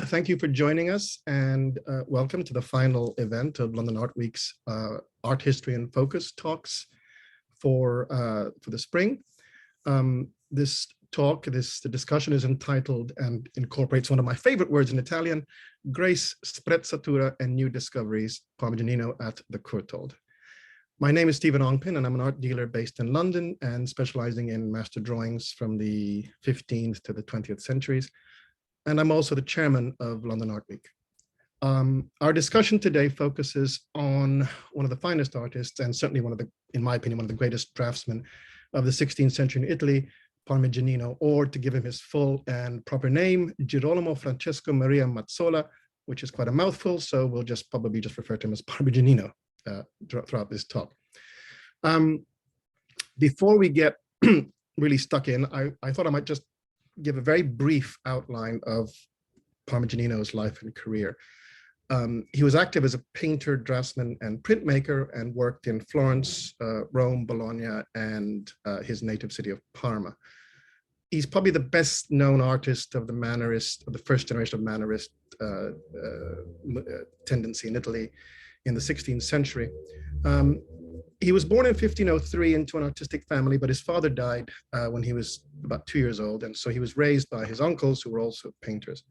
thank you for joining us, and welcome to the final event of London Art Week's Art History and Focus talks for the spring. The discussion is entitled and incorporates one of my favorite words in Italian, Grace, Sprezzatura, and New Discoveries, Parmigianino at the Courtauld. My name is Stephen Ongpin, and I'm an art dealer based in London and specializing in master drawings from the 15th to the 20th centuries. And I'm also the chairman of London Art Week. Our discussion today focuses on one of the finest artists, and certainly in my opinion, one of the greatest draftsmen of the 16th century in Italy, Parmigianino, or to give him his full and proper name, Girolamo Francesco Maria Mazzola, which is quite a mouthful, so we'll probably just refer to him as Parmigianino throughout this talk. Before we get really stuck in, I thought I might just give a very brief outline of Parmigianino's life and career. He was active as a painter, draftsman, and printmaker, and worked in Florence, Rome, Bologna, and his native city of Parma. He's probably the best known artist of the Mannerist, of the first generation of Mannerist tendency in Italy in the 16th century. He was born in 1503 into an artistic family, but his father died when he was about 2 years old. And so he was raised by his uncles, who were also painters.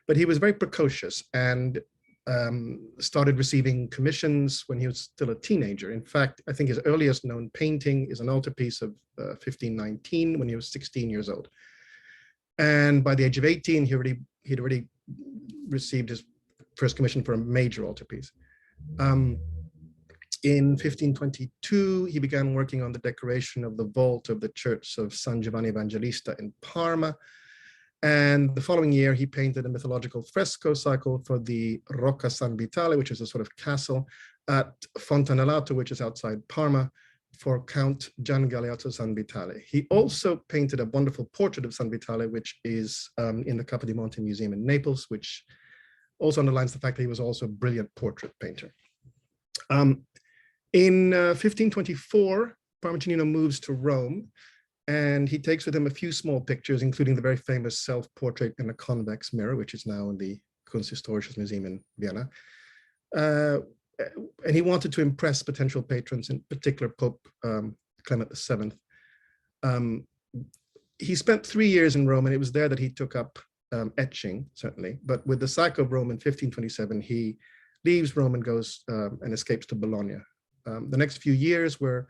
But he was very precocious and started receiving commissions when he was still a teenager. In fact, I think his earliest known painting is an altarpiece of 1519 when he was 16 years old. And by the age of 18, he'd already received his first commission for a major altarpiece. In 1522, he began working on the decoration of the vault of the Church of San Giovanni Evangelista in Parma. And the following year, he painted a mythological fresco cycle for the Rocca San Vitale, which is a sort of castle, at Fontanellato, which is outside Parma, for Count Gian Galeazzo San Vitale. He also painted a wonderful portrait of San Vitale, which is in the Capodimonte Museum in Naples, which also underlines the fact that he was also a brilliant portrait painter. In 1524, Parmigianino moves to Rome, and he takes with him a few small pictures, including the very famous self-portrait in a convex mirror, which is now in the Kunsthistorisches Museum in Vienna. And he wanted to impress potential patrons, in particular Pope Clement VII. He spent 3 years in Rome, and it was there that he took up etching, certainly. But with the sack of Rome in 1527, he leaves Rome and goes and escapes to Bologna. The next few years were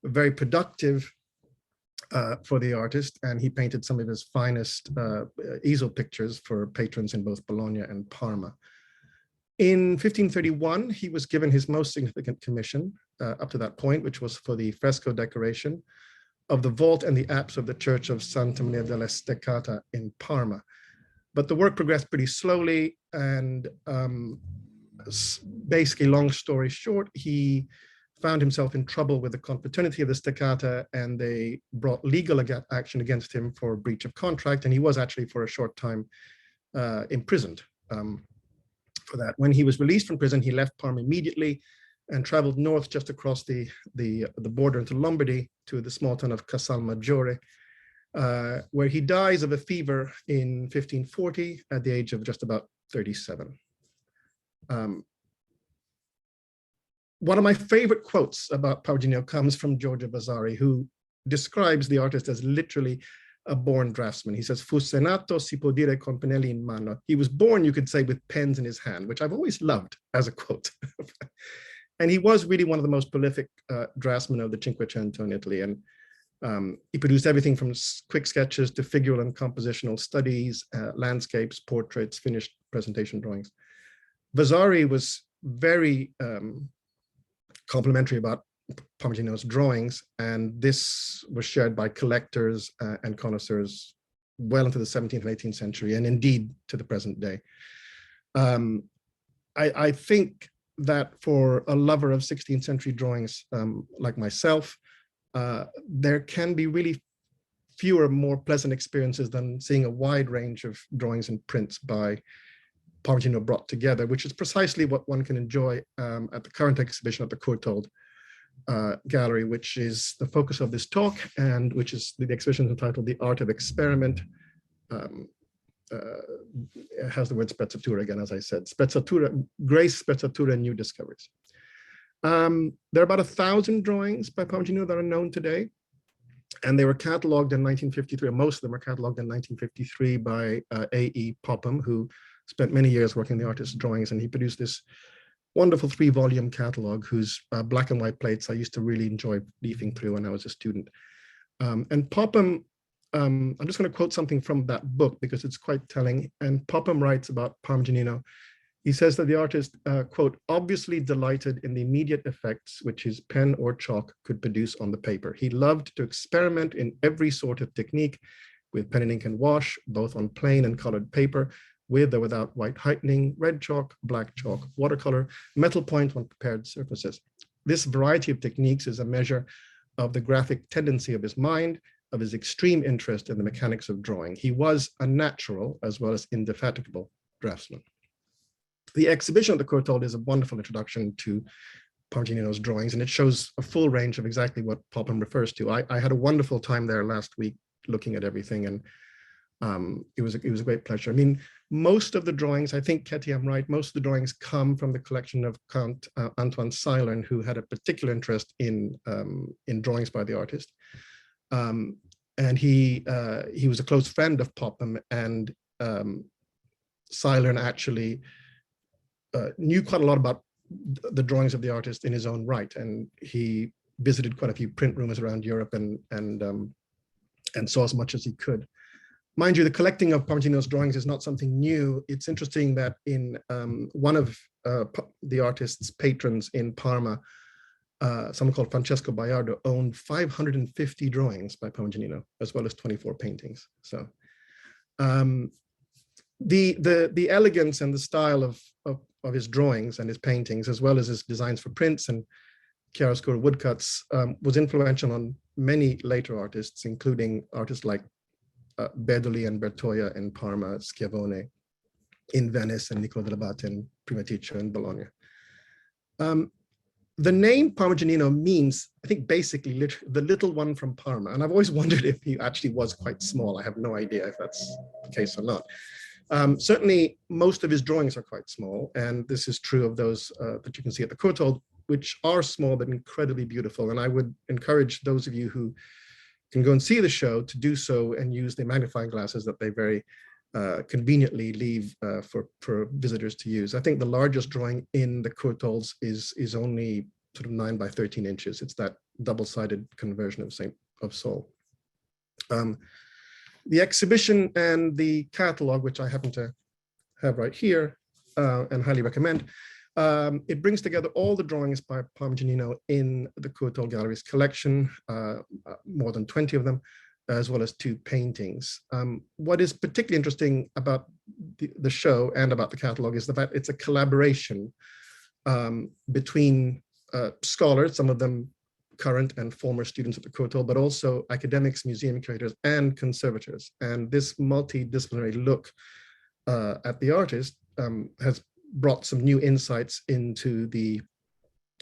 very productive for the artist, and he painted some of his finest easel pictures for patrons in both Bologna and Parma. In 1531, he was given his most significant commission up to that point, which was for the fresco decoration of the vault and the apse of the Church of Santa Maria della Steccata in Parma. But the work progressed pretty slowly, and basically, long story short, he found himself in trouble with the confraternity of the Steccata, and they brought legal action against him for breach of contract, and he was actually for a short time imprisoned for that. When he was released from prison, he left Parma immediately and traveled north just across the border into Lombardy to the small town of Casal Maggiore, where he dies of a fever in 1540 at the age of just about 37. One of my favorite quotes about Parmigianino comes from Giorgio Vasari, who describes the artist as literally a born draftsman. He says, "Fu nato, si può dire, con pennelli in mano." He was born, you could say, with pens in his hand, which I've always loved as a quote. And he was really one of the most prolific draftsmen of the Cinquecento in Italy. And he produced everything from quick sketches to figural and compositional studies, landscapes, portraits, finished presentation drawings. Vasari was very complimentary about Parmigianino's drawings, and this was shared by collectors and connoisseurs well into the 17th and 18th century, and indeed to the present day. I think that for a lover of 16th century drawings like myself, there can be really fewer, more pleasant experiences than seeing a wide range of drawings and prints by Parmigianino brought together, which is precisely what one can enjoy at the current exhibition at the Courtauld Gallery, which is the focus of this talk, and which is the exhibition entitled "The Art of Experiment," has the word sprezzatura again, as I said. Sprezzatura, Grace, Sprezzatura, New Discoveries. There are about 1,000 drawings by Parmigianino that are known today. And they were cataloged in 1953, or most of them were cataloged in 1953 by A.E. Popham, who spent many years working the artist's drawings, and he produced this wonderful 3-volume catalog whose black and white plates I used to really enjoy leafing through when I was a student. And Popham, I'm just going to quote something from that book because it's quite telling. And Popham writes about Parmigianino. He says that the artist, quote, obviously delighted in the immediate effects which his pen or chalk could produce on the paper. He loved to experiment in every sort of technique with pen and ink and wash, both on plain and colored paper, with or without white heightening, red chalk, black chalk, watercolor, metal point on prepared surfaces. This variety of techniques is a measure of the graphic tendency of his mind, of his extreme interest in the mechanics of drawing. He was a natural as well as indefatigable draftsman. The exhibition at the Courtauld is a wonderful introduction to Parmigianino's drawings, and it shows a full range of exactly what Popham refers to. I had a wonderful time there last week looking at everything, and it was a great pleasure. I mean, most of the drawings, I think, Ketty, I'm right, most of the drawings come from the collection of Count Antoine Seilern, who had a particular interest in drawings by the artist. And he was a close friend of Popham, and Seilern actually knew quite a lot about the drawings of the artist in his own right, and he visited quite a few print rooms around Europe and saw as much as he could. Mind you, the collecting of Parmigianino's drawings is not something new. It's interesting that in one of the artist's patrons in Parma, someone called Francesco Baiardo, owned 550 drawings by Parmigianino, as well as 24 paintings. So the elegance and the style of his drawings and his paintings, as well as his designs for prints and chiaroscuro woodcuts, was influential on many later artists, including artists like Bedoli and Bertoia in Parma, Schiavone in Venice, and Niccolo dell'Abate and Primaticcio in Bologna. The name Parmigianino means, I think, basically the little one from Parma. And I've always wondered if he actually was quite small. I have no idea if that's the case or not. Certainly, most of his drawings are quite small, and this is true of those that you can see at the Courtauld, which are small but incredibly beautiful. And I would encourage those of you who can go and see the show to do so and use the magnifying glasses that they very conveniently leave for visitors to use. I think the largest drawing in the Courtaulds is only sort of 9 by 13 inches. It's that double-sided conversion of Saint of Saul. The exhibition and the catalog, which I happen to have right here and highly recommend, it brings together all the drawings by Parmigianino in the Courtauld Gallery's collection, more than 20 of them, as well as 2 paintings. What is particularly interesting about the show and about the catalog is the fact it's a collaboration between scholars, some of them current and former students at the Courtauld, but also academics, museum curators, and conservators. And this multidisciplinary look at the artist has brought some new insights into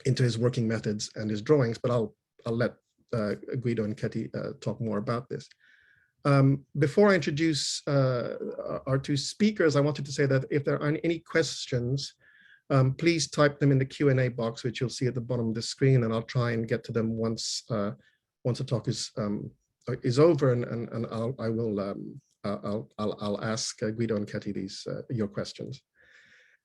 his working methods and his drawings, but I'll let Guido and Ketty talk more about this. Before I introduce our 2 speakers, I wanted to say that if there are any questions, please type them in the Q&A box, which you'll see at the bottom of the screen, and I'll try and get to them once the talk is over, and I'll ask Guido and Ketty your questions.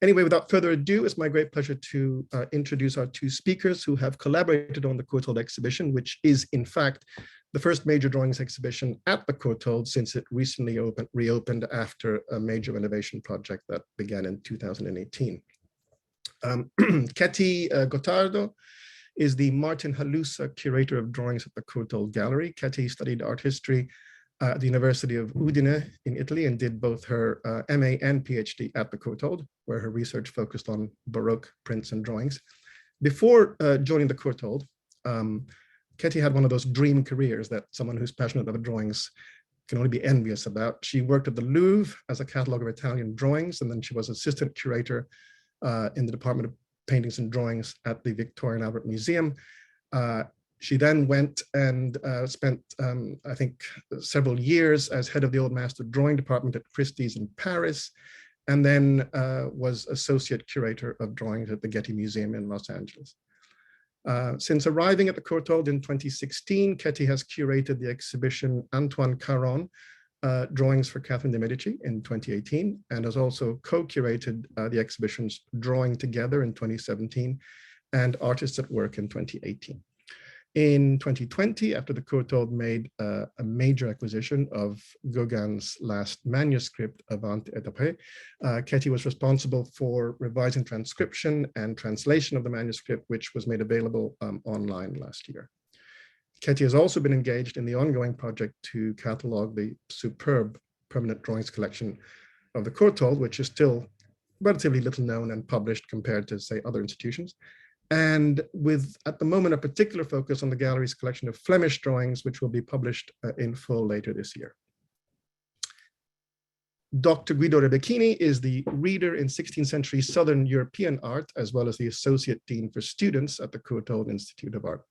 Anyway, without further ado, it's my great pleasure to introduce our 2 speakers who have collaborated on the Courtauld exhibition, which is in fact the first major drawings exhibition at the Courtauld since it recently reopened after a major renovation project that began in 2018. Ketty Gottardo is the Martin Halusa Curator of Drawings at the Courtauld Gallery. Ketty studied art history at the University of Udine in Italy and did both her MA and PhD at the Courtauld, where her research focused on Baroque prints and drawings. Before joining the Courtauld, Ketty had one of those dream careers that someone who's passionate about drawings can only be envious about. She worked at the Louvre as a cataloger of Italian drawings, and then she was assistant curator in the Department of Paintings and Drawings at the Victoria and Albert Museum. She then went and spent, I think, several years as head of the Old Master Drawing Department at Christie's in Paris, and then was associate curator of drawings at the Getty Museum in Los Angeles. Since arriving at the Courtauld in 2016, Ketty has curated the exhibition Antoine Caron, Drawings for Catherine de' Medici in 2018, and has also co-curated the exhibitions Drawing Together in 2017 and Artists at Work in 2018. In 2020, after the Courtauld made a major acquisition of Gauguin's last manuscript, Avant et Après, Ketty was responsible for revising transcription and translation of the manuscript, which was made available online last year. Ketty has also been engaged in the ongoing project to catalog the superb permanent drawings collection of the Courtauld, which is still relatively little known and published compared to, say, other institutions. And with, at the moment, a particular focus on the gallery's collection of Flemish drawings, which will be published in full later this year. Dr. Guido Rebecchini is the reader in 16th-century Southern European art, as well as the Associate Dean for Students at the Courtauld Institute of Art.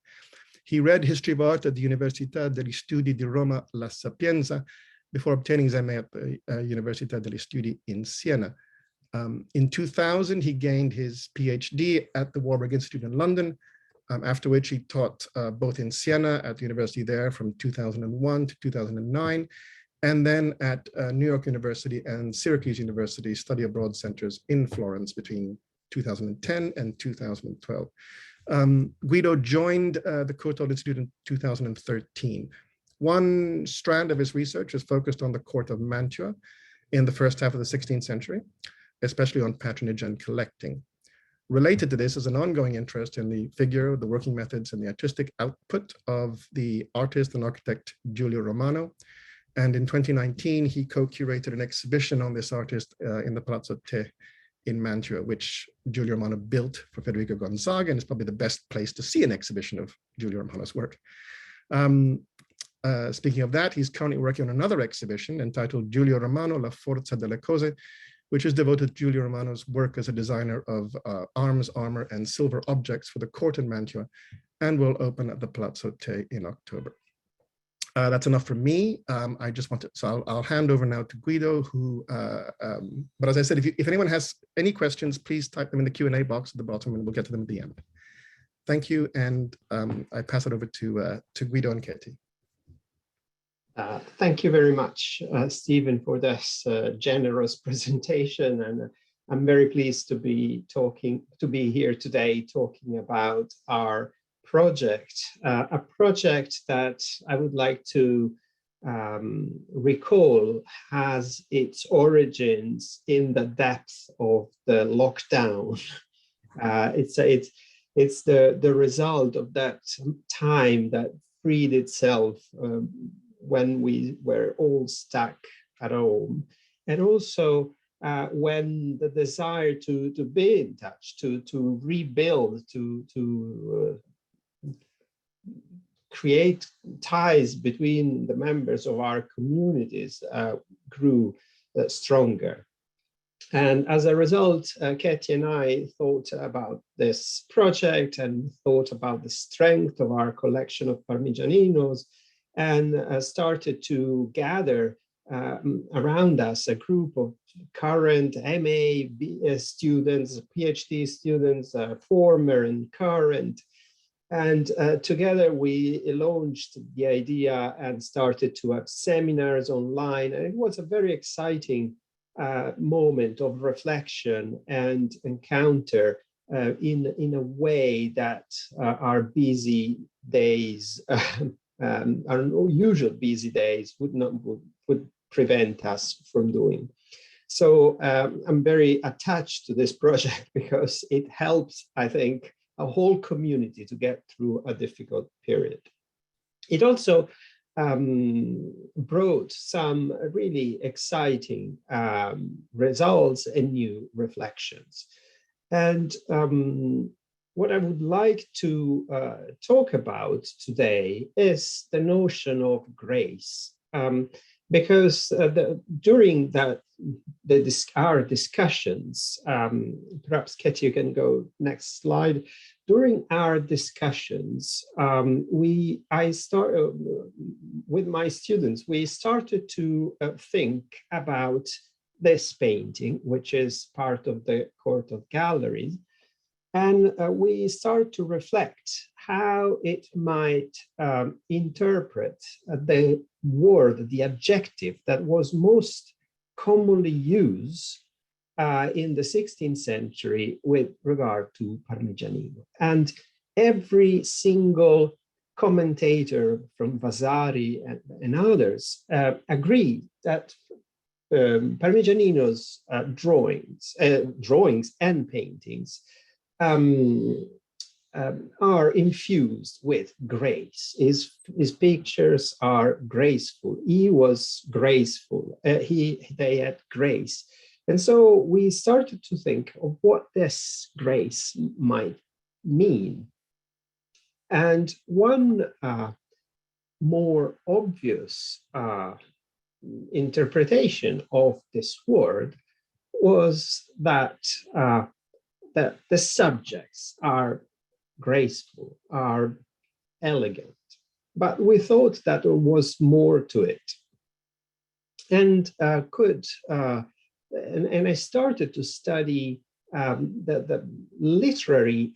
He read History of Art at the Università degli Studi di Roma La Sapienza before obtaining his MA at the Università degli Studi in Siena. In 2000, he gained his PhD at the Warburg Institute in London, after which he taught both in Siena at the university there from 2001 to 2009, and then at New York University and Syracuse University study abroad centers in Florence between 2010 and 2012. Guido joined the Courtauld Institute in 2013. One strand of his research is focused on the court of Mantua in the first half of the 16th century, especially on patronage and collecting. Related to this is an ongoing interest in the figure, the working methods, and the artistic output of the artist and architect Giulio Romano. And in 2019, he co-curated an exhibition on this artist in the Palazzo Te in Mantua, which Giulio Romano built for Federico Gonzaga, and it's probably the best place to see an exhibition of Giulio Romano's work. Speaking of that, he's currently working on another exhibition entitled Giulio Romano, La Forza delle Cose, which is devoted to Giulio Romano's work as a designer of arms, armor, and silver objects for the court in Mantua, and will open at the Palazzo Te in October. That's enough from me. I just wanted, so I'll hand over now to Guido, who, but as I said, if anyone has any questions, please type them in the Q&A box at the bottom and we'll get to them at the end. Thank you, and I pass it over to Guido and Ketty. Thank you very much, Stephen, for this generous presentation, and I'm very pleased to be here today talking about our project, a project that I would like to recall has its origins in the depth of the lockdown. It's the result of that time that freed itself when we were all stuck at home, and also when the desire to be in touch, to rebuild, to create ties between the members of our communities grew stronger. And as a result, Ketty and I thought about this project and thought about the strength of our collection of Parmigianinos, and started to gather around us a group of current MA students, PhD students, former and current. And together we launched the idea and started to have seminars online. And it was a very exciting moment of reflection and encounter in a way that our busy days, our usual busy days would prevent us from doing. So I'm very attached to this project because it helps, I think, a whole community to get through a difficult period. It also brought some really exciting results and new reflections. And what I would like to talk about today is the notion of grace. because during our discussions, perhaps Ketty, you can go next slide. During our discussions, I started with my students. We started to think about this painting, which is part of the Courtauld Gallery, and we start to reflect how it might interpret the word, the adjective that was most commonly used in the 16th century with regard to Parmigianino. And every single commentator from Vasari and others agree that Parmigianino's drawings and paintings are infused with grace. His pictures are graceful. He was graceful. They had grace. And so we started to think of what this grace might mean. And one more obvious interpretation of this word was that the subjects are graceful, are elegant, but we thought that there was more to it. And and I started to study the literary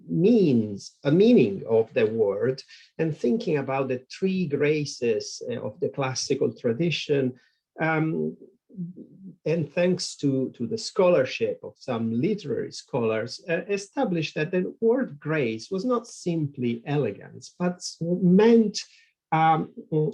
meaning of the word, and thinking about the three graces of the classical tradition. And thanks to the scholarship of some literary scholars, established that the word grace was not simply elegance, but meant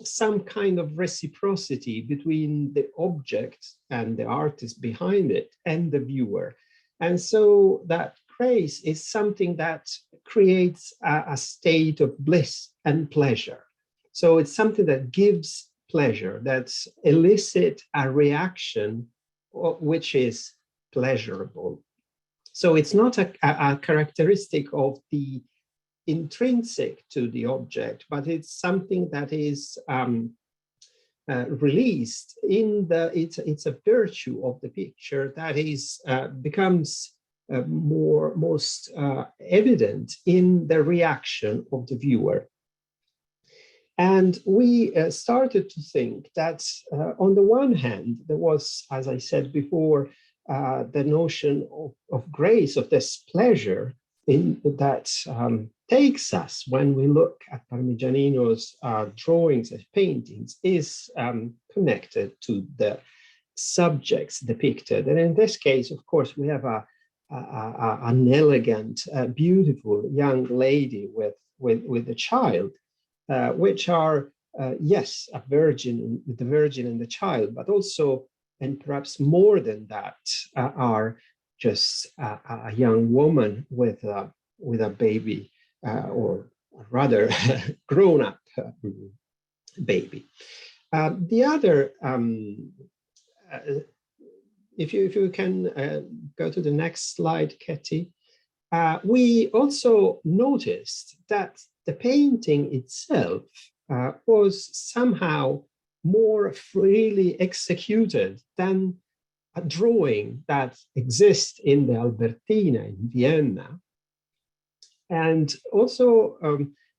some kind of reciprocity between the object and the artist behind it and the viewer. And so that grace is something that creates a state of bliss and pleasure. So it's something that gives pleasure, that elicits a reaction which is pleasurable. So it's not a characteristic of the intrinsic to the object, but it's something that is released in it's a virtue of the picture that is becomes most evident in the reaction of the viewer. And we started to think that on the one hand, there was, as I said before, the notion of grace, of this pleasure that takes us when we look at Parmigianino's drawings and paintings is connected to the subjects depicted. And in this case, of course, we have an elegant, beautiful young lady with a child, which are, yes, the Virgin and the child, but also, and perhaps more than that, are just a young woman with a baby, or rather grown-up baby. The other, if you can go to the next slide, Ketty, we also noticed that the painting itself was somehow more freely executed than a drawing that exists in the Albertina in Vienna. And also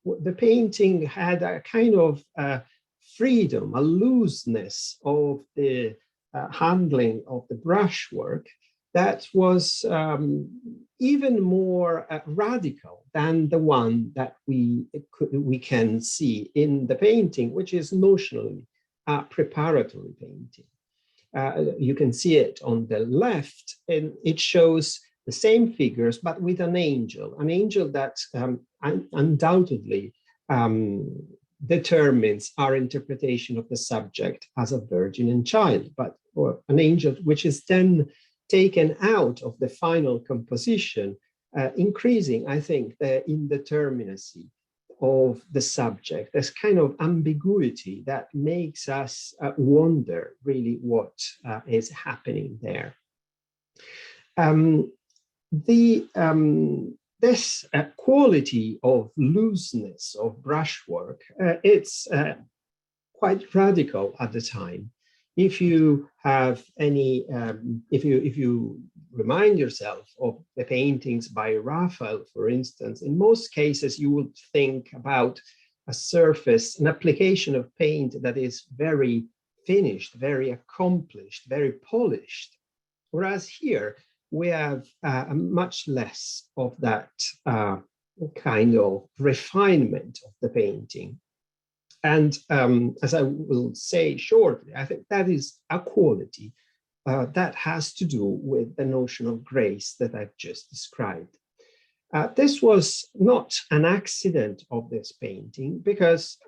the painting had a kind of freedom, a looseness of the handling of the brushwork that was even more radical than the one that we can see in the painting, which is notionally a preparatory painting. You can see it on the left, and it shows the same figures, but with an angel that undoubtedly determines our interpretation of the subject as a virgin and child, or an angel which is then taken out of the final composition, increasing, I think, the indeterminacy of the subject, this kind of ambiguity that makes us wonder really what is happening there. This quality of looseness of brushwork, it's quite radical at the time. If you have any, if you remind yourself of the paintings by Raphael, for instance, in most cases you would think about a surface, an application of paint that is very finished, very accomplished, very polished. Whereas here we have much less of that kind of refinement of the painting. And as I will say shortly, I think that is a quality that has to do with the notion of grace that I've just described. This was not an accident of this painting, because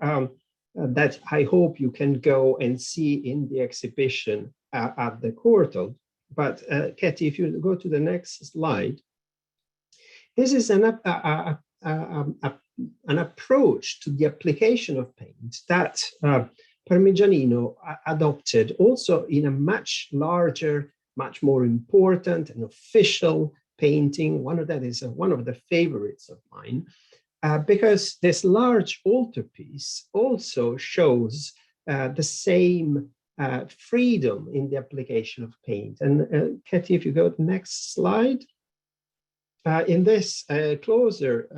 that I hope you can go and see in the exhibition at the Courtauld. But Ketty, if you go to the next slide, this is an approach to the application of paint that Parmigianino adopted also in a much larger, much more important and official painting. One of that is one of the favorites of mine, because this large altarpiece also shows the same freedom in the application of paint. And Ketty, if you go to the next slide, in this closer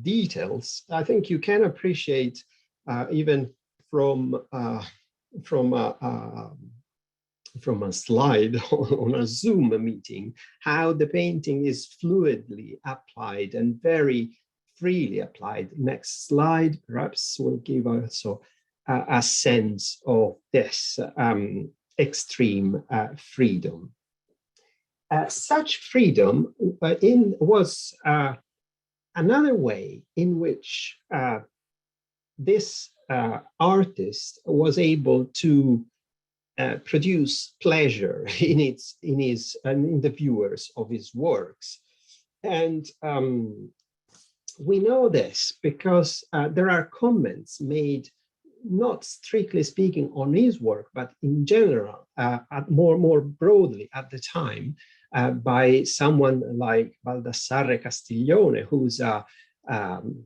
details, I think you can appreciate even from a slide on a Zoom meeting, how the painting is fluidly applied and very freely applied. Next slide, perhaps, will give also a sense of this extreme freedom. Such freedom was another way in which this artist was able to produce pleasure in the viewers of his works. And we know this because there are comments made, not strictly speaking on his work, but in general, more broadly at the time, by someone like Baldassarre Castiglione, who's an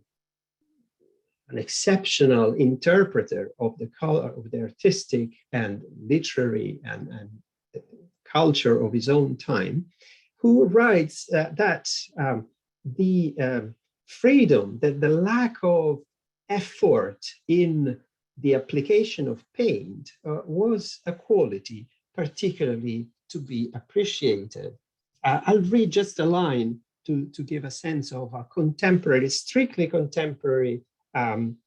exceptional interpreter of the color of the artistic and literary and culture of his own time, who writes that the freedom, that the lack of effort in the application of paint was a quality particularly to be appreciated. I'll read just a line to give a sense of a contemporary, strictly contemporary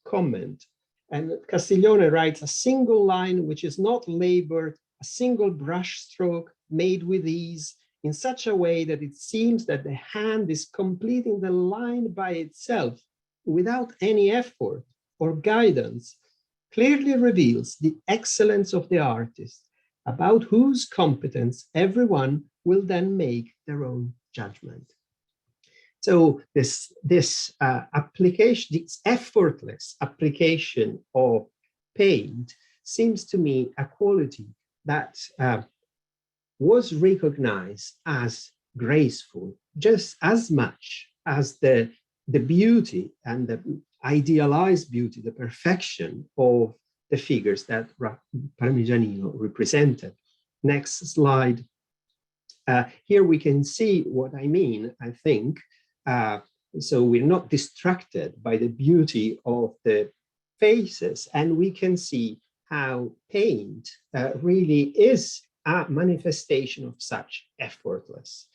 comment. And Castiglione writes, "A single line which is not labored, a single brush stroke made with ease, in such a way that it seems that the hand is completing the line by itself without any effort or guidance, clearly reveals the excellence of the artist, about whose competence everyone will then make their own judgment." So this application, this effortless application of paint seems to me a quality that was recognized as graceful just as much as the beauty and the idealized beauty, the perfection of the figures that Parmigianino represented. Next slide. Here we can see what I mean, I think. So we're not distracted by the beauty of the faces, and we can see how paint really is a manifestation of such effortless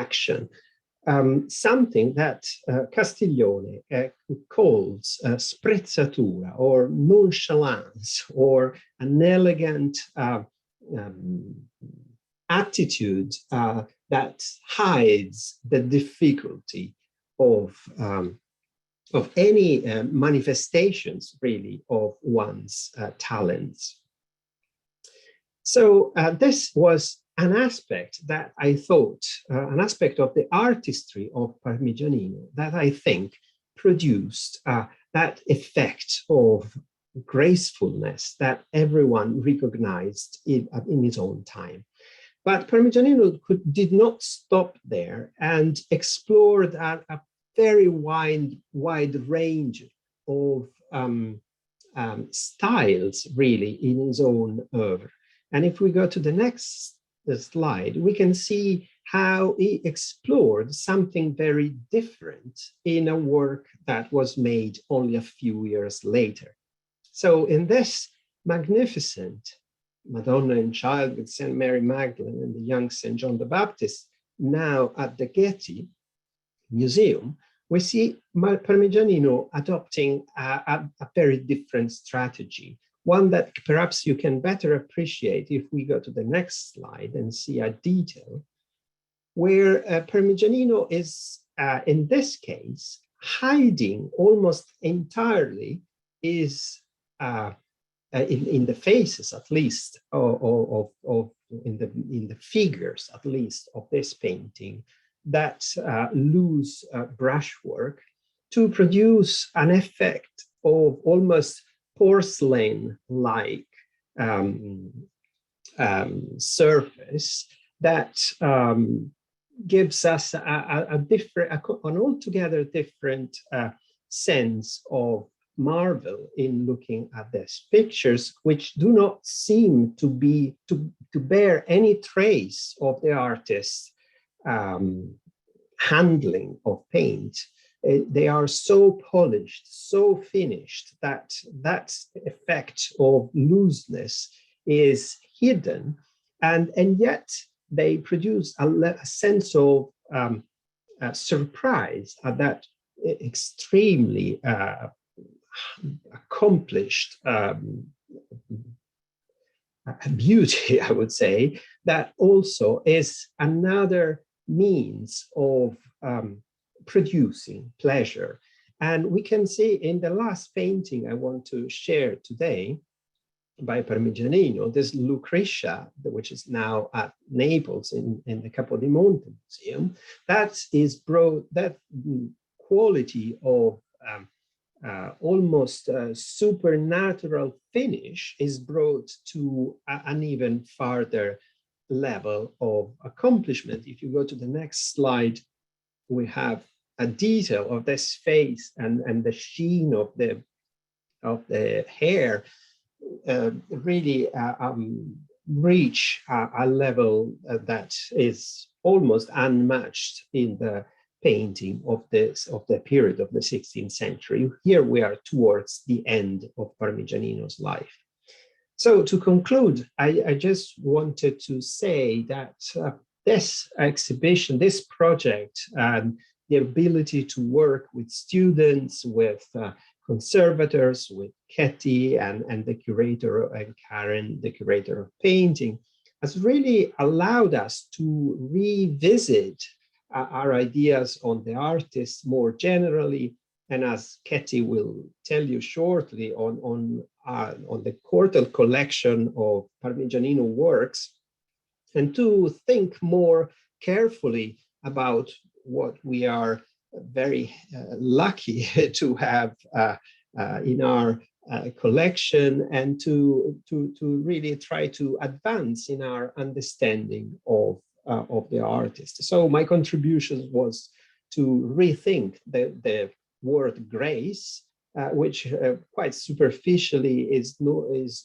action. Something that Castiglione calls sprezzatura, or nonchalance, or an elegant attitude that hides the difficulty of any manifestations, really, of one's talents. So this was an aspect that I thought, an aspect of the artistry of Parmigianino that I think produced that effect of gracefulness that everyone recognized in his own time. But Parmigianino did not stop there and explored a very wide range of styles, really, in his own oeuvre. And if we go to the next slide, we can see how he explored something very different in a work that was made only a few years later. So in this magnificent Madonna and Child with St. Mary Magdalene and the young St. John the Baptist, now at the Getty Museum, we see Parmigianino adopting a very different strategy, one that perhaps you can better appreciate if we go to the next slide and see a detail, where Parmigianino is, in this case, hiding almost entirely is in the faces, at least, in the figures, at least, of this painting, that loose brushwork to produce an effect of almost porcelain-like surface that gives us an altogether different sense of marvel in looking at these pictures, which do not seem to bear any trace of the artist's handling of paint. They are so polished, so finished, that that effect of looseness is hidden, and yet they produce a sense of surprise at that extremely accomplished beauty, I would say, that also is another means of producing pleasure. And we can see in the last painting I want to share today by Parmigianino, this Lucretia, which is now at Naples in the Capodimonte Museum, that quality of almost supernatural finish is brought to an even farther level of accomplishment. If you go to the next slide, we have a detail of this face and the sheen of the hair really reach a level that is almost unmatched in the painting of the period of the 16th century. Here we are towards the end of Parmigianino's life. So to conclude, I just wanted to say that this exhibition, this project, and the ability to work with students, with conservators, with Ketty and the curator, and Karen, the curator of painting, has really allowed us to revisit our ideas on the artist more generally, and as Ketty will tell you shortly, on the Courtauld collection of Parmigianino works, and to think more carefully about what we are very lucky to have in our collection, and to really try to advance in our understanding of the artist. So my contribution was to rethink the word grace, which quite superficially is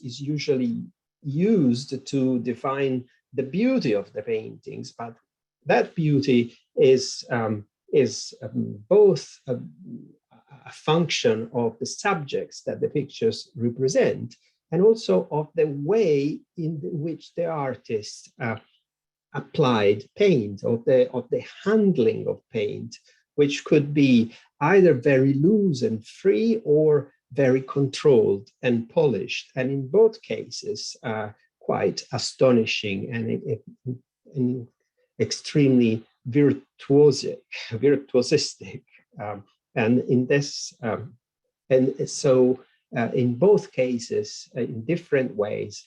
usually used to define the beauty of the paintings, but that beauty is both a function of the subjects that the pictures represent, and also of the way in which the artist applied paint, of the handling of paint, which could be either very loose and free or very controlled and polished, and in both cases quite astonishing and extremely virtuosic, virtuosistic, and in this and so in both cases, in different ways,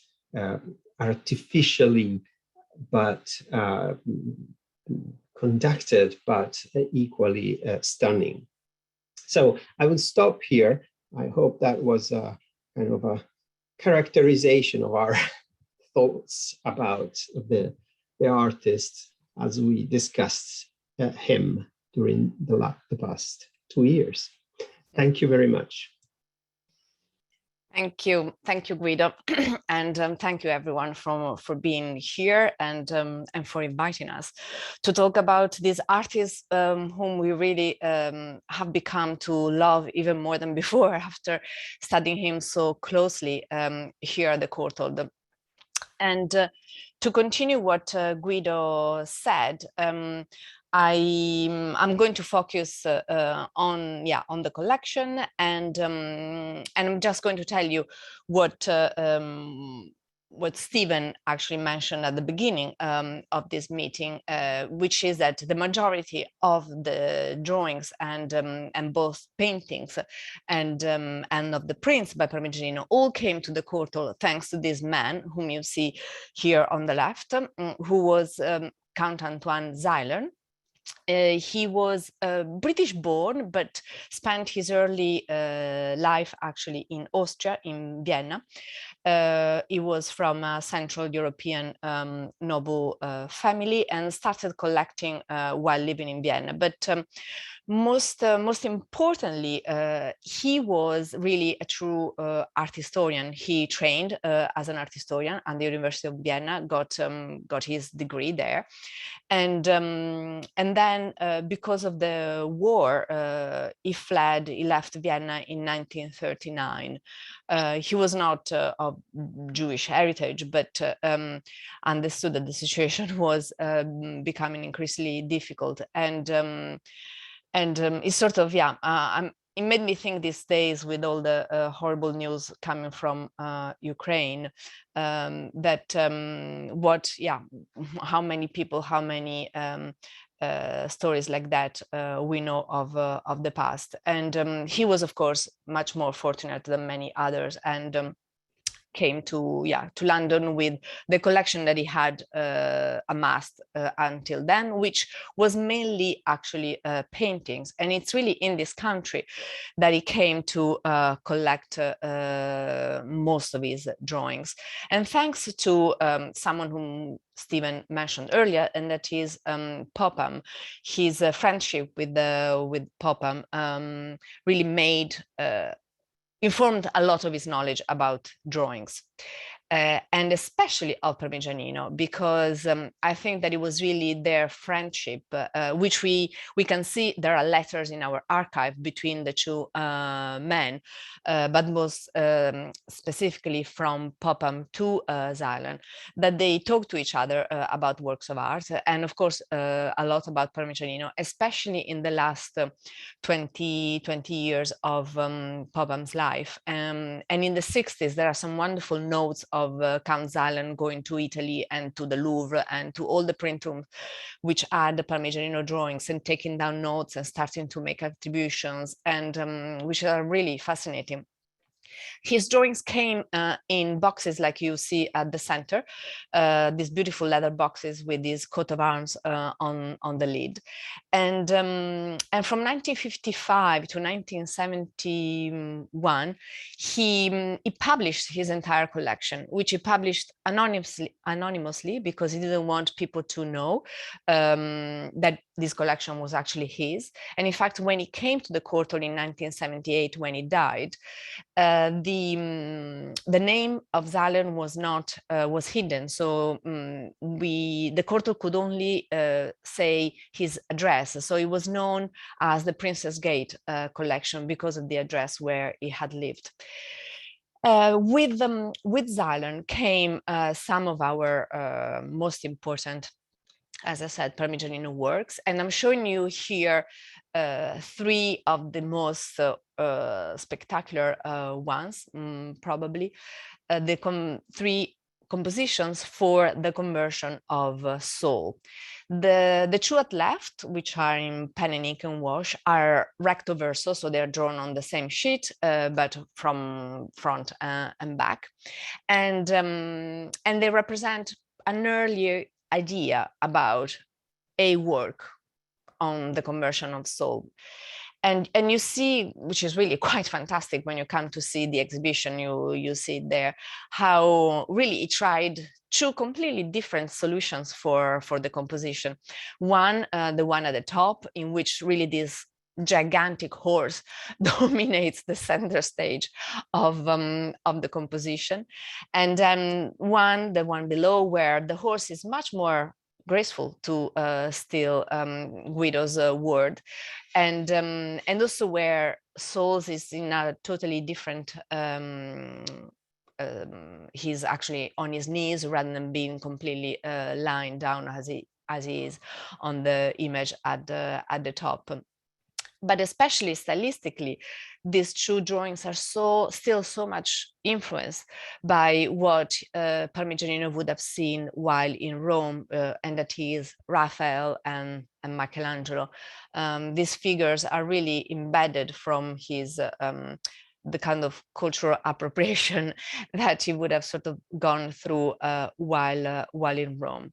artificially, but conducted, but equally stunning. So I will stop here. I hope that was a kind of a characterization of our thoughts about the artist as we discussed him during the past 2 years. Thank you very much. Thank you, Guido, and thank you everyone for being here and for inviting us to talk about these artists whom we really have become to love even more than before after studying him so closely here at the Courtauld. And to continue what Guido said, I'm going to focus on the collection, and I'm just going to tell you what Stephen actually mentioned at the beginning of this meeting, which is that the majority of the drawings and both paintings and of the prints by Parmigianino all came to the Courtauld thanks to this man whom you see here on the left, who was Count Antoine Zeilern. He was British born, but spent his early life actually in Austria, in Vienna. He was from a Central European noble family and started collecting while living in Vienna. But most importantly, he was really a true art historian. He trained as an art historian at the University of Vienna, got his degree there, and then because of the war, he left Vienna in 1939. He was not of Jewish heritage, but understood that the situation was becoming increasingly difficult, and it's sort of, it made me think these days with all the horrible news coming from Ukraine, that how many people, how many stories like that we know of the past. And he was, of course, much more fortunate than many others, and came to London with the collection that he had amassed until then, which was mainly actually paintings. And it's really in this country that he came to collect most of his drawings. And thanks to someone whom Stephen mentioned earlier, and that is Popham. His friendship with Popham really informed a lot of his knowledge about drawings, and especially of Parmigianino, because I think that it was really their friendship, which we can see there are letters in our archive between the two men, but most specifically from Popham to Zeilern, that they talked to each other about works of art, and of course a lot about Parmigianino, especially in the last 20 years of Popham's life. And in the 60s, there are some wonderful notes of Count Zeilern going to Italy and to the Louvre and to all the print rooms which had the Parmigianino drawings, and taking down notes and starting to make attributions, and which are really fascinating. His drawings came in boxes like you see at the center, these beautiful leather boxes with this coat of arms on the lid. And from 1955 to 1971, he published his entire collection, which he published anonymously because he didn't want people to know that this collection was actually his. And in fact, when he came to the Courtauld in 1978, when he died, the name of Zeilern was hidden. So the Courtauld could only say his address. So it was known as the Princess Gate collection because of the address where he had lived. With Zeilern came some of our most important, as I said, Parmigianino works, and I'm showing you here three of the most spectacular ones, probably the three compositions for the conversion of soul. The two at left, which are in pen and ink and wash, are recto verso, so they're drawn on the same sheet, but from front and back, and they represent an earlier idea about a work on the conversion of soul. And you see, which is really quite fantastic when you come to see the exhibition, you see there how really he tried two completely different solutions for the composition. One, the one at the top, in which really this gigantic horse dominates the center stage of the composition, and then the one below, where the horse is much more graceful, to steal Guido's word, and also where Souls is in a totally different. He's actually on his knees rather than being completely lying down as he is on the image at the top. But especially stylistically, these two drawings are still so much influenced by what Parmigianino would have seen while in Rome, and that is Raphael and Michelangelo. These figures are really embedded from his the kind of cultural appropriation that he would have sort of gone through while in Rome.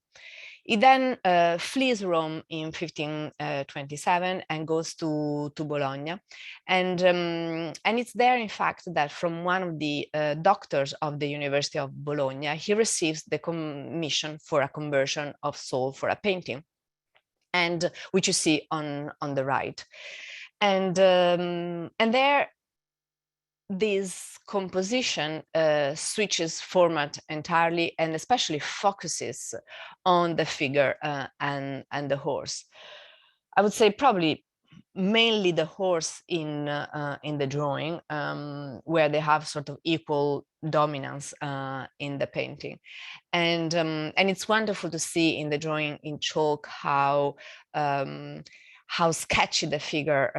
He then flees Rome in 1527 and goes to Bologna, and it's there, in fact, that from one of the doctors of the University of Bologna, he receives the commission for a conversion of Soul for a painting, and which you see on the right, and there, this composition switches format entirely, and especially focuses on the figure and the horse. I would say probably mainly the horse in the drawing, where they have sort of equal dominance in the painting, and it's wonderful to see in the drawing in chalk how sketchy the figure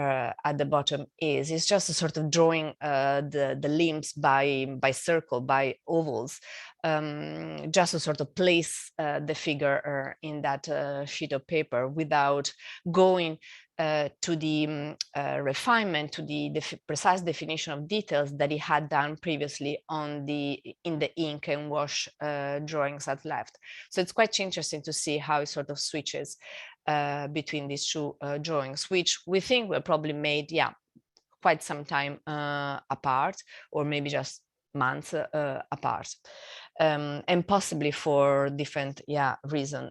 at the bottom is. It's just a sort of drawing the limbs by circle, by ovals, just to sort of place the figure in that sheet of paper without going to the refinement, to the precise definition of details that he had done previously in the ink and wash drawings at left. So it's quite interesting to see how it sort of switches between these two drawings, which we think were probably made, quite some time apart, or maybe just months apart, and possibly for different reason.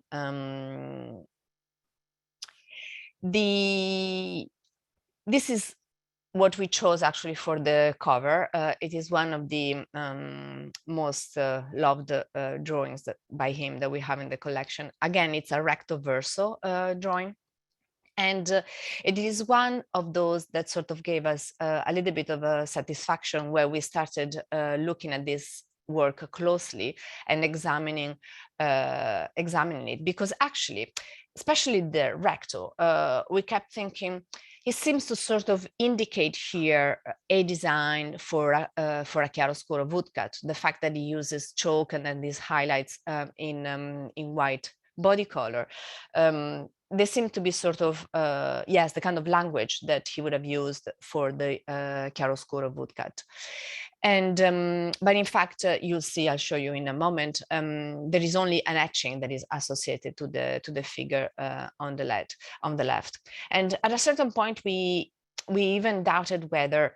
This is what we chose actually for the cover. It is one of the most loved drawings by him that we have in the collection. Again, it's a recto verso drawing. And it is one of those that sort of gave us a little bit of a satisfaction, where we started looking at this work closely and examining it, because actually, especially the recto, we kept thinking, it seems to sort of indicate here a design for a chiaroscuro woodcut. The fact that he uses chalk and then these highlights in white body color. They seem to be sort of, the kind of language that he would have used for the chiaroscuro woodcut. And but in fact, you'll see, I'll show you in a moment, there is only an etching that is associated to the figure on the left. And at a certain point, we even doubted whether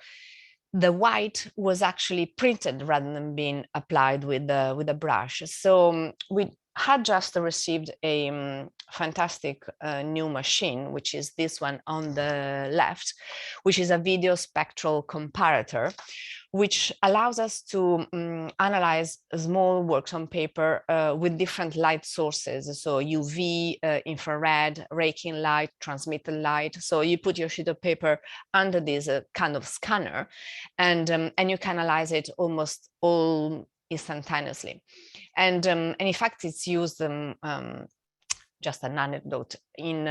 the white was actually printed rather than being applied with a brush. So we had just received a fantastic new machine, which is this one on the left, which is a video spectral comparator, which allows us to analyze small works on paper with different light sources. So UV, infrared, raking light, transmitted light. So you put your sheet of paper under this kind of scanner, and you can analyze it almost all instantaneously. And in fact, it's used, just an anecdote, in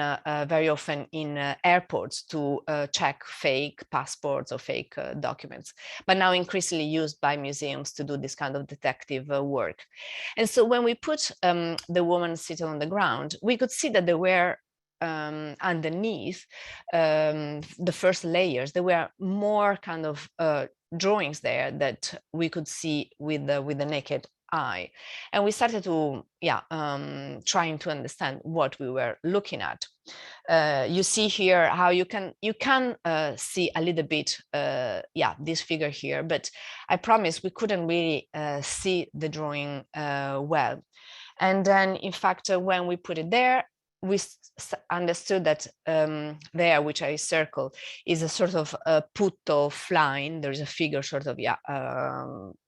very often in airports to check fake passports or fake documents, but now increasingly used by museums to do this kind of detective work. And so when we put the woman sitting on the ground, we could see that there were underneath the first layers, there were more kind of drawings there that we could see with the naked eye. And we started to, trying to understand what we were looking at. You see here how you can see a little bit, this figure here, but I promise we couldn't really see the drawing well. And then, in fact, when we put it there, we understood that there, which I circled, is a sort of a putto flying. There's a figure sort of,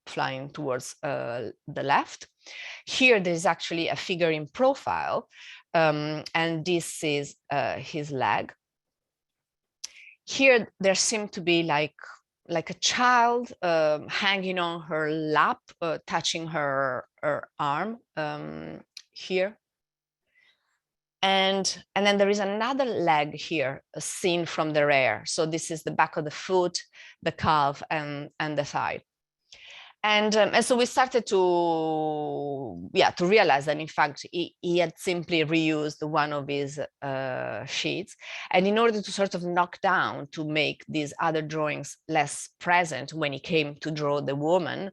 flying towards the left. Here, there's actually a figure in profile, and this is his leg. Here, there seemed to be like a child hanging on her lap, touching her arm here. And then there is another leg here, seen from the rear. So this is the back of the foot, the calf, and the thigh. And so we started to realize that, in fact, he had simply reused one of his sheets. And in order to sort of knock down, to make these other drawings less present when he came to draw the woman,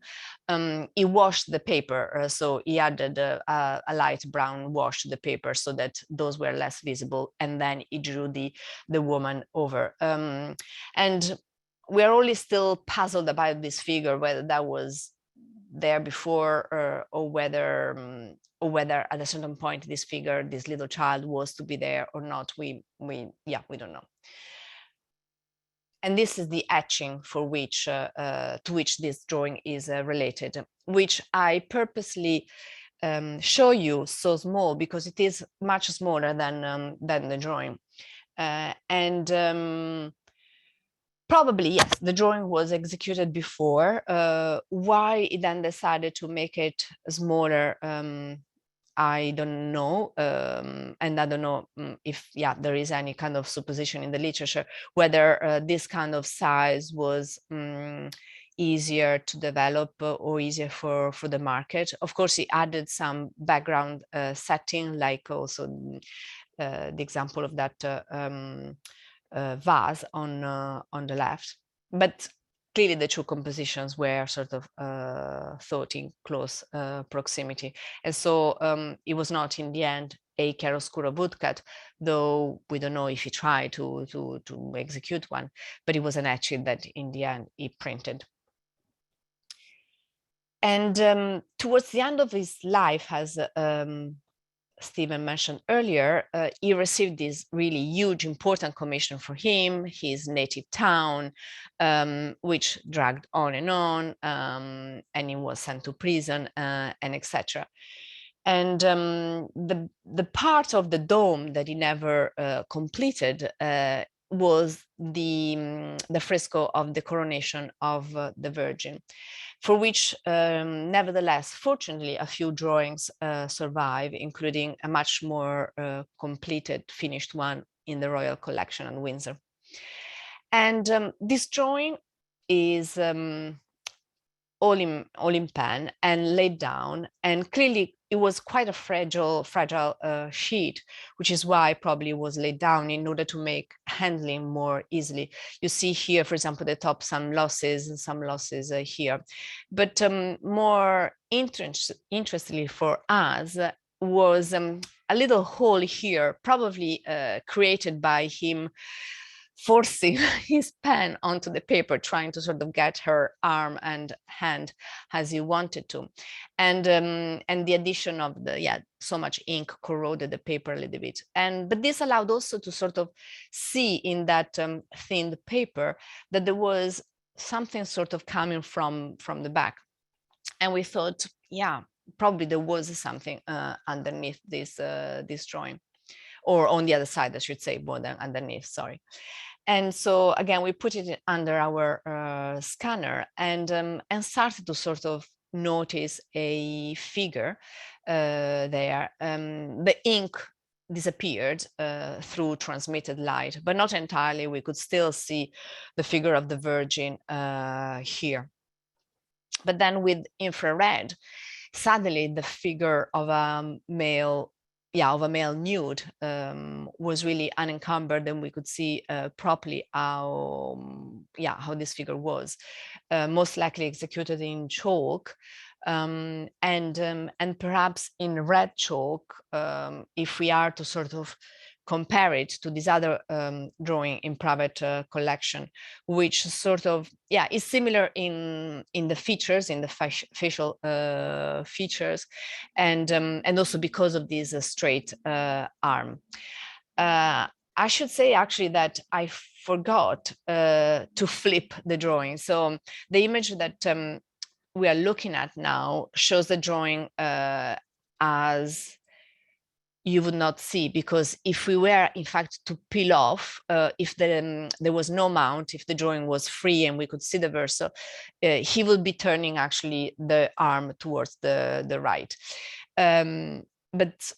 he washed the paper. So he added a light brown wash to the paper so that those were less visible. And then he drew the woman over. And we're only still puzzled about this figure, whether that was there before or whether at a certain point this figure, this little child, was to be there or not. We don't know. And this is the etching for which to which this drawing is related, which I purposely show you so small because it is much smaller than the drawing, probably, yes, the drawing was executed before. Why he then decided to make it smaller, I don't know. And I don't know if, there is any kind of supposition in the literature, whether this kind of size was easier to develop or easier for the market. Of course, he added some background setting, like also the example of that vase on the left, but clearly the two compositions were sort of thought in close proximity, and so it was not in the end a chiaroscuro woodcut, though we don't know if he tried to execute one, but it was an etching that in the end he printed. And towards the end of his life, as Stephen mentioned earlier, he received this really huge, important commission for him, his native town, which dragged on, and he was sent to prison, and etc. And the part of the dome that he never completed was the fresco of the coronation of the Virgin, for which, nevertheless, fortunately, a few drawings survive, including a much more completed, finished one in the Royal Collection at Windsor. And this drawing is all in pen and laid down, and clearly it was quite a fragile sheet, which is why probably was laid down in order to make handling more easily. You see here, for example, the top, some losses and some losses here. But more interestingly for us was a little hole here, probably created by him forcing his pen onto the paper, trying to sort of get her arm and hand as he wanted to. And the addition of the, so much ink corroded the paper a little bit. But this allowed also to sort of see in that thinned paper that there was something sort of coming from the back. And we thought, probably there was something underneath this drawing, or on the other side, I should say, more than underneath, sorry. And so again, we put it under our scanner and started to sort of notice a figure there. The ink disappeared through transmitted light, but not entirely. We could still see the figure of the Virgin here. But then with infrared, suddenly the figure of a male nude was really unencumbered, and we could see properly how this figure was, most likely executed in chalk, And perhaps in red chalk, if we are to sort of compare it to this other drawing in private collection, which sort of, yeah, is similar in the features, in the facial features, and also because of this straight arm. I should say actually that I forgot to flip the drawing. So the image that we are looking at now shows the drawing as you would not see, because if we were in fact to peel off, if there was no mount, if the drawing was free and we could see the verso, he would be turning actually the arm towards the right. But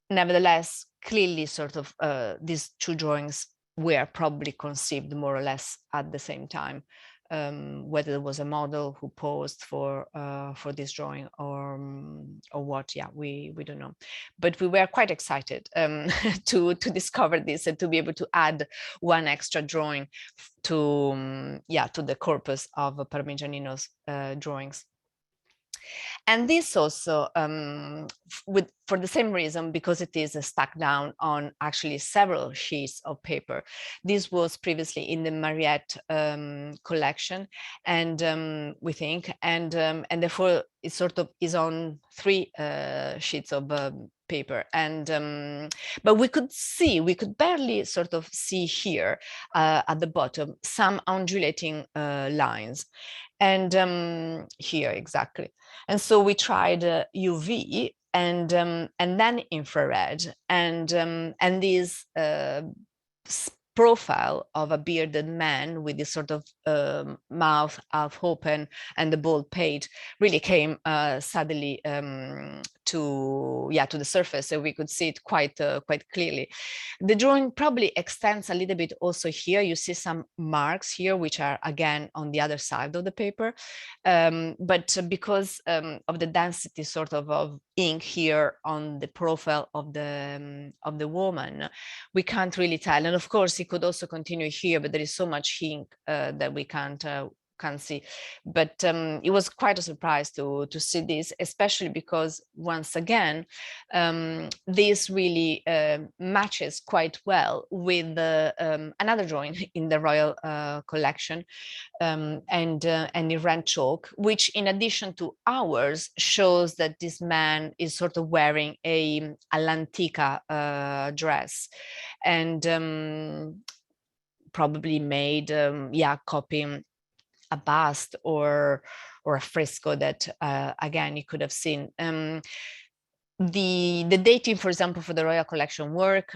nevertheless, clearly sort of these two drawings were probably conceived more or less at the same time. Whether there was a model who posed for this drawing or what, yeah, we don't know. But we were quite excited to discover this and to be able to add one extra drawing to the corpus of Parmigianino's drawings. And this also, for the same reason, because it is stuck down on actually several sheets of paper. This was previously in the Mariette collection, and we think, and therefore it sort of is on 3 sheets of paper. And but we could barely sort of see here at the bottom some undulating lines. And here exactly. And so we tried UV and then infrared, and this profile of a bearded man with this sort of mouth half open and the bald pate really came suddenly to the surface, so we could see it quite clearly. The drawing probably extends a little bit also here. You see some marks here, which are again on the other side of the paper, but because of the density sort of ink here on the profile of the woman, we can't really tell. And of course, it could also continue here, but there is so much ink that we can't see. But it was quite a surprise to see this, especially because once again, this really matches quite well with another drawing in the Royal collection, and in red chalk, which in addition to ours shows that this man is sort of wearing a all'antica dress, and probably made copying a bust or a fresco that again you could have seen. The dating, for example, for the Royal Collection work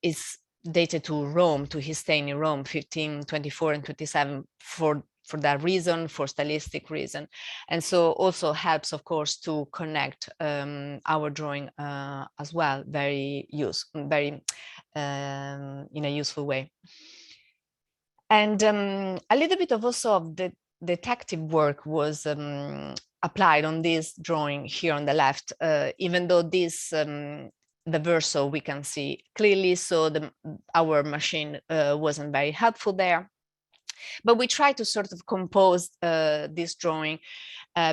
is dated to Rome, to his stay in Rome, 1524 and 27, for that reason, for stylistic reason. And so also helps, of course, to connect our drawing as well, very in a useful way. And a little bit of also of the detective work was applied on this drawing here on the left, even though this the verso we can see clearly, so our machine wasn't very helpful there. But we tried to sort of compose this drawing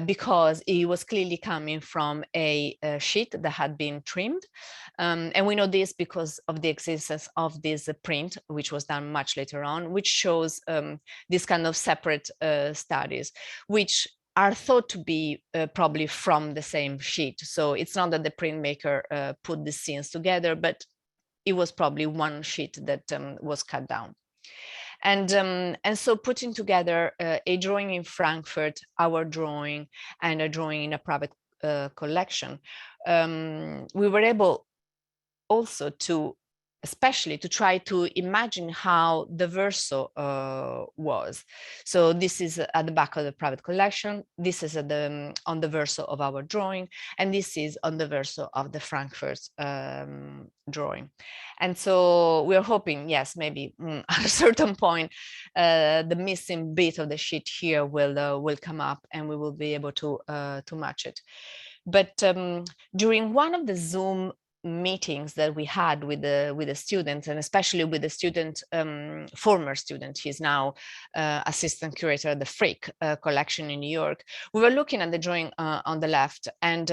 because it was clearly coming from a sheet that had been trimmed. And we know this because of the existence of this print, which was done much later on, which shows this kind of separate studies, which are thought to be probably from the same sheet. So it's not that the printmaker put the scenes together, but it was probably one sheet that was cut down. And so putting together a drawing in Frankfurt, our drawing, and a drawing in a private collection, we were able also to, especially to try to imagine how the verso was. So this is at the back of the private collection, this is at on the verso of our drawing, and this is on the verso of the Frankfurt drawing. And so we're hoping, yes, maybe at a certain point, the missing bit of the sheet here will come up and we will be able to match it. But during one of the Zoom meetings that we had with the students, and especially with the student, former student, he's now assistant curator at the Frick collection in New York, we were looking at the drawing on the left and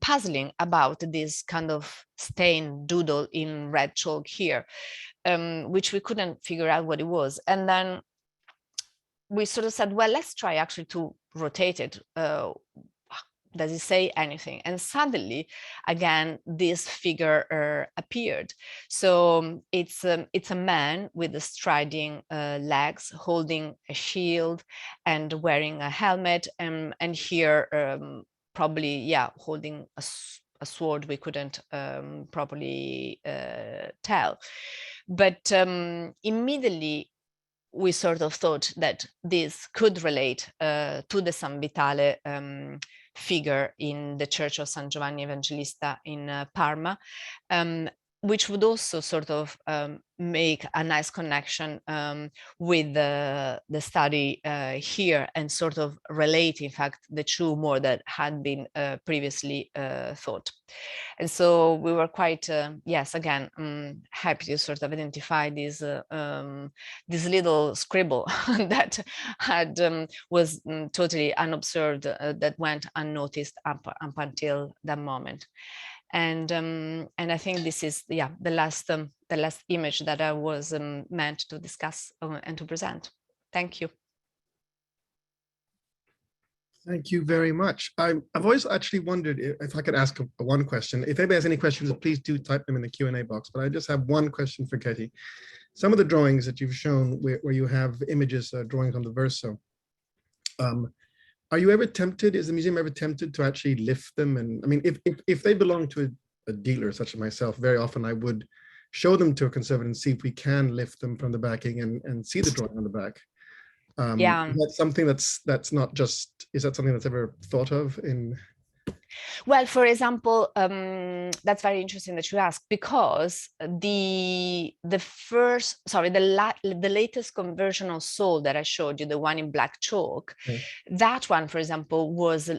puzzling about this kind of stain doodle in red chalk here, which we couldn't figure out what it was. And then we sort of said, well, let's try actually to rotate it. Does it say anything? And suddenly, again, this figure appeared. So it's a man with the striding legs, holding a shield and wearing a helmet, and here probably, yeah, holding a sword. We couldn't properly tell, but immediately we sort of thought that this could relate to the San Vitale figure in the Church of San Giovanni Evangelista in Parma, which would also sort of make a nice connection with the study here, and sort of relate, in fact, the two more that had been previously thought. And so we were quite, yes, again, happy to sort of identify this little scribble that had was totally unobserved, that went unnoticed up until that moment. And I think this is, yeah, the last image that I was meant to discuss and to present. Thank you. Thank you very much. I've always actually wondered if I could ask one question. If anybody has any questions, please do type them in the Q&A box. But I just have one question for Ketty. Some of the drawings that you've shown where you have images, drawings on the verso, are you ever tempted, is the museum ever tempted to actually lift them? And I mean, if they belong to a dealer such as myself, very often I would show them to a conservator and see if we can lift them from the backing and see the drawing on the back. Yeah. Is that something that's not just, is that something that's ever thought of in? Well, for example, that's very interesting that you ask, because the latest conversion of Soul that I showed you, the one in black chalk, that one, for example, was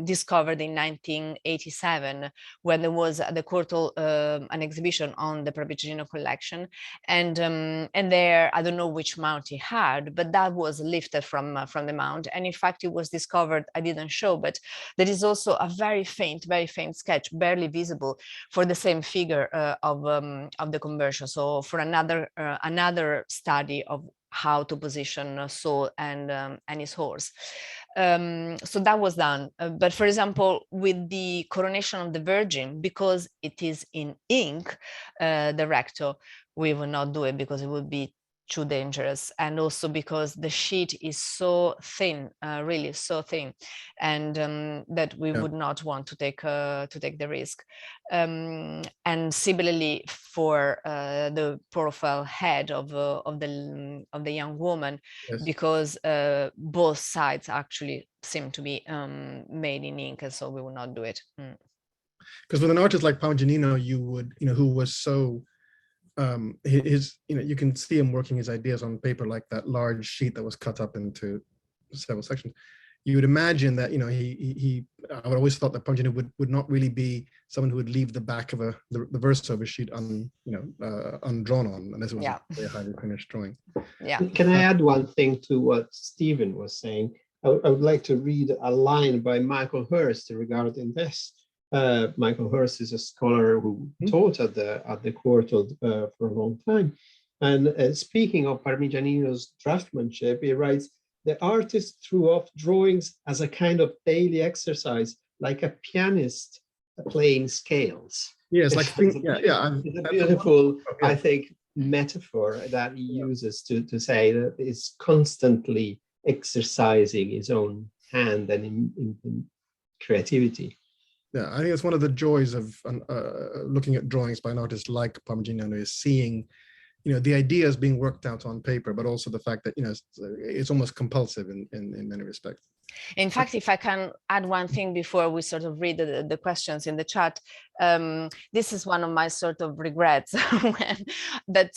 discovered in 1987 when there was at the Courtauld an exhibition on the Parmigianino collection, and there, I don't know which mount he had, but that was lifted from the mount, and in fact it was discovered, I didn't show, but there is also a very faint sketch, barely visible, for the same figure of the conversion. So for another study of how to position Saul and his horse. So that was done. But for example, with the coronation of the Virgin, because it is in ink, the recto, we will not do it because it would be too dangerous, and also because the sheet is so thin, really so thin, and that we would not want to take the risk. And similarly for the profile head of the young woman, because both sides actually seem to be made in ink, and so we will not do it. Because with an artist like Parmigianino, you would, who was so you can see him working his ideas on paper, like that large sheet that was cut up into several sections. You would imagine that, I would always thought that Parmigianino would not really be someone who would leave the back of the verso of a sheet undrawn on, unless it was a very highly finished drawing. Yeah. Can I add one thing to what Stephen was saying? I would like to read a line by Michael Hurst regarding this. Michael Hurst is a scholar who taught at the Courtauld for a long time. And speaking of Parmigianino's draftsmanship, he writes, "The artist threw off drawings as a kind of daily exercise, like a pianist playing scales." Yes, like it's a beautiful, I think, metaphor that he uses to say that it's constantly exercising his own hand and in creativity. Yeah, I think it's one of the joys of looking at drawings by an artist like Parmigianino, is seeing, the ideas being worked out on paper, but also the fact that, it's almost compulsive in many respects. In fact, if I can add one thing before we sort of read the questions in the chat, this is one of my sort of regrets that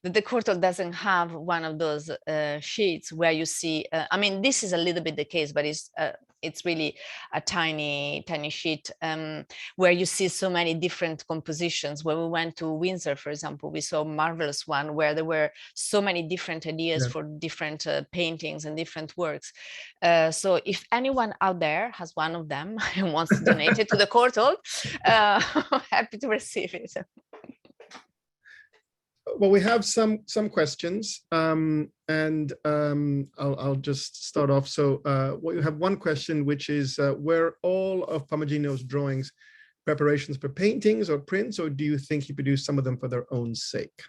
the Courtauld doesn't have one of those sheets where you see, I mean, this is a little bit the case, but it's it's really a tiny sheet where you see so many different compositions. When we went to Windsor, for example, we saw a marvelous one where there were so many different ideas for different paintings and different works. So if anyone out there has one of them and wants to donate it to the Courtauld, happy to receive it. Well, we have some questions, and I'll just start off. So we have one question, which is, were all of Parmigianino's drawings preparations for paintings or prints, or do you think he produced some of them for their own sake?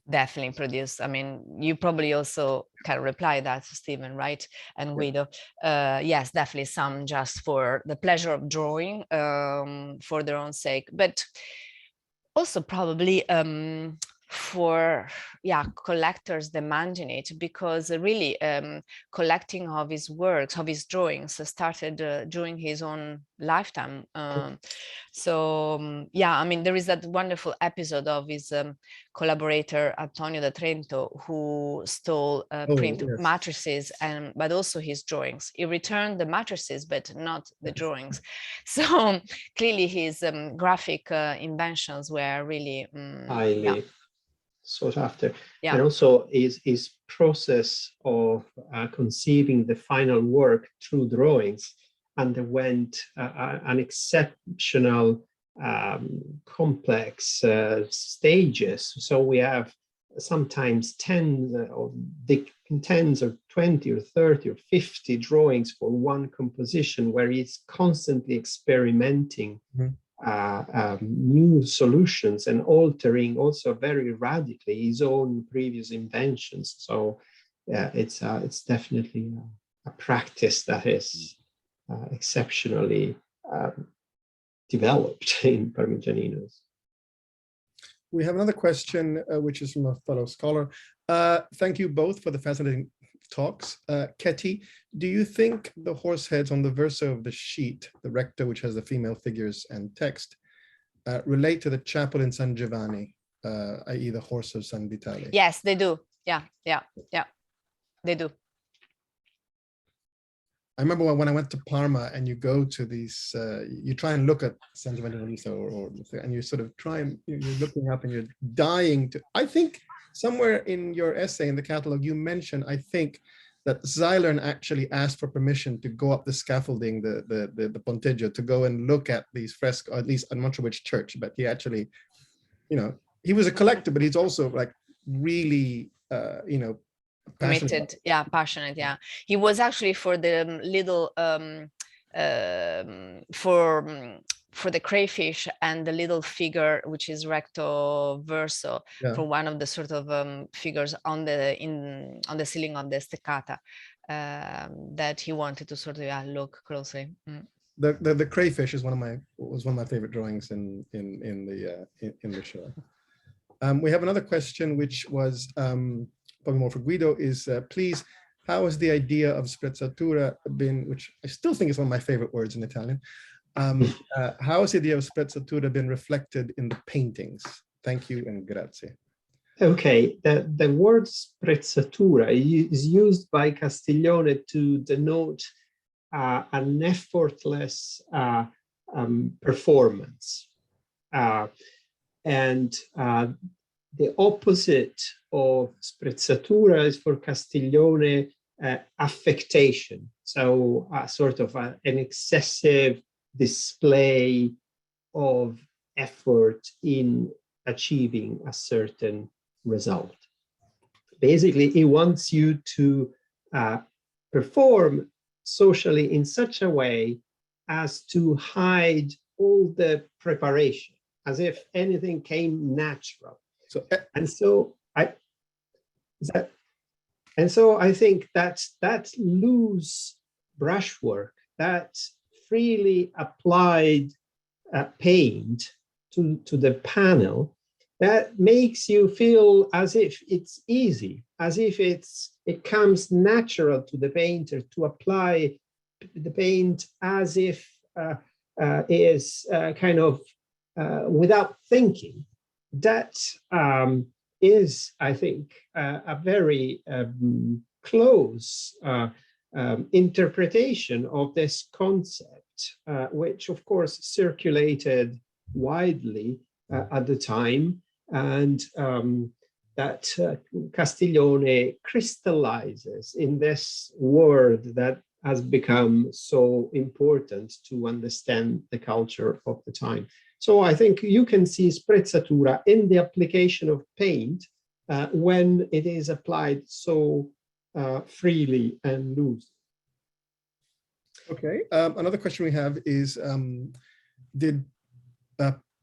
Definitely produced. I mean, you probably also can reply that, Stephen, right? And Guido. Yes, definitely some just for the pleasure of drawing, for their own sake, but also probably for collectors demanding it, because really collecting of his works, of his drawings, started during his own lifetime. Yeah, I mean, there is that wonderful episode of his collaborator Antonio da Trento, who stole print matrices, but also his drawings. He returned the matrices, but not the drawings. So clearly his graphic inventions were really highly sought after. And also his process of conceiving the final work through drawings underwent an exceptional complex stages. So we have sometimes tens or 20 or 30 or 50 drawings for one composition, where he's constantly experimenting new solutions and altering also very radically his own previous inventions. So it's definitely a practice that is exceptionally developed in Parmigianino's. We have another question, which is from a fellow scholar. Thank you both for the fascinating talks. Ketty, do you think the horse heads on the verso of the sheet, the recto, which has the female figures and text, relate to the chapel in San Giovanni, i.e. the horse of San Vitale? Yes, they do. Yeah, they do. I remember when I went to Parma, and you go to these, you try and look at San Giovanni and you sort of try and you're looking up and you're dying to. I think somewhere in your essay in the catalog, you mentioned, I think, that Zeilern actually asked for permission to go up the scaffolding, the Ponteggio, to go and look at these frescoes, or at least I'm not sure which church, but he actually, he was a collector, but he's also like really, committed, passionate. He was actually for the little for the crayfish and the little figure, which is recto verso, for one of the sort of figures on the ceiling of the steccata, that he wanted to sort of look closely. The crayfish is one of my favorite drawings in the show. We have another question, which was probably more for Guido, is please, how has the idea of sprezzatura been, which I still think is one of my favorite words in Italian, how has the idea of sprezzatura been reflected in the paintings? Thank you and grazie. Okay, the word sprezzatura is used by Castiglione to denote an effortless performance. And the opposite of sprezzatura is for Castiglione affectation. So sort of an excessive display of effort in achieving a certain result. Basically, he wants you to perform socially in such a way as to hide all the preparation, as if anything came natural. So I think that loose brushwork, that freely applied paint to the panel, that makes you feel as if it's easy, as if it comes natural to the painter to apply the paint, as if is kind of without thinking. That is, I think, a very close interpretation of this concept, which of course circulated widely at the time, and that Castiglione crystallizes in this word that has become so important to understand the culture of the time. So I think you can see sprezzatura in the application of paint when it is applied so freely and loose. Okay, another question we have is, did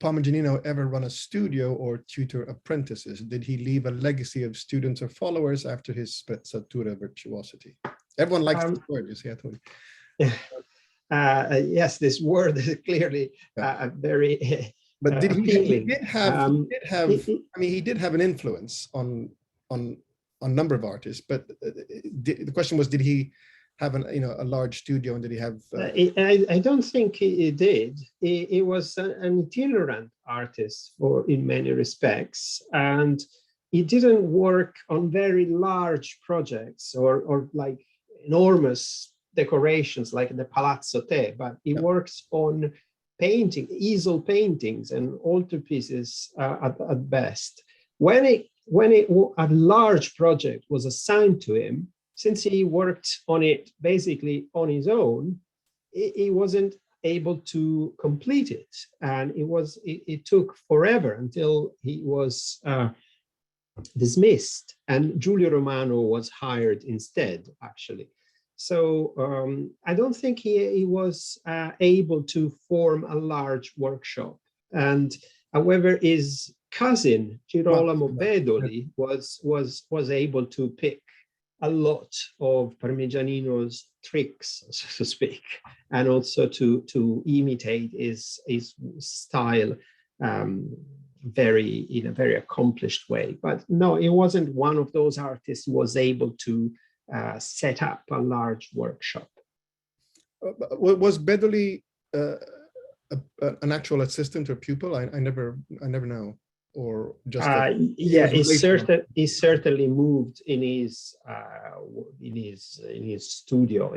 Parmigianino ever run a studio or tutor apprentices? Did he leave a legacy of students or followers after his sprezzatura virtuosity? Everyone likes this word, you see, I told you. Yes, this word is clearly very but did appealing. He did have an influence on a number of artists, but the question was, did he have a large studio, and did he have I don't think he did. He was an itinerant artist in many respects, and he didn't work on very large projects or like enormous decorations like the Palazzo Te, but he works on painting, easel paintings and altarpieces at best. When a large project was assigned to him, since he worked on it basically on his own, he wasn't able to complete it, and it took forever until he was dismissed, and Giulio Romano was hired instead, actually. So I don't think he was able to form a large workshop. And however, his cousin Girolamo Bedoli was able to pick a lot of Parmigianino's tricks, so to speak, and also to imitate his style in a very accomplished way. But no, it wasn't one of those artists who was able to set up a large workshop. Was Bedoli an actual assistant or pupil? I never know. Or just yeah, he certainly moved in his studio.